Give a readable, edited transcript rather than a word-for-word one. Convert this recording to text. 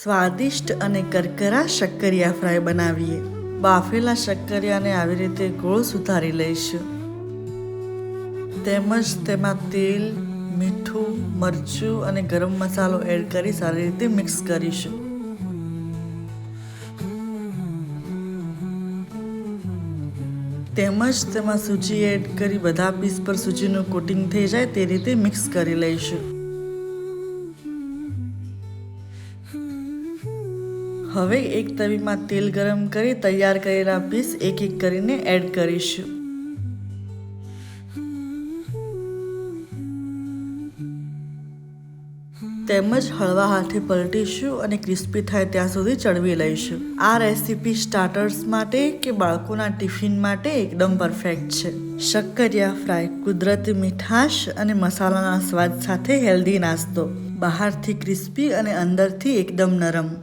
સ્વાદિષ્ટ અને કરકરા શક્કરિયા ફ્રાય બનાવીએ। બાફેલા શક્કરિયાને આવી રીતે ગોળ સુધારી લઈશું, તેમજ તેમાં તેલ, મીઠું, મરચું અને ગરમ મસાલો એડ કરી સારી રીતે મિક્સ કરીશું। તેમજ તેમાં સૂજી એડ કરી બધા પીસ પર સૂજીનું કોટિંગ થઈ જાય તે રીતે મિક્સ કરી લઈશું। હવે એક તવીમાં તેલ ગરમ કરી તૈયાર કરેલા પીસ એક એક કરીને એડ કરીશું। તેમજ હળવા હાથે પલટીશું અને ક્રિસ્પી થાય ત્યાં સુધી ચડવી લઈશું। આ રેસીપી સ્ટાર્ટર્સ માટે કે બાળકોના ટિફિન માટે એકદમ પરફેક્ટ છે। શક્કરિયા ફ્રાય કુદરતી મીઠાશ અને મસાલાના સ્વાદ સાથે હેલ્ધી નાસ્તો, બહારથી ક્રિસ્પી અને અંદરથી એકદમ નરમ।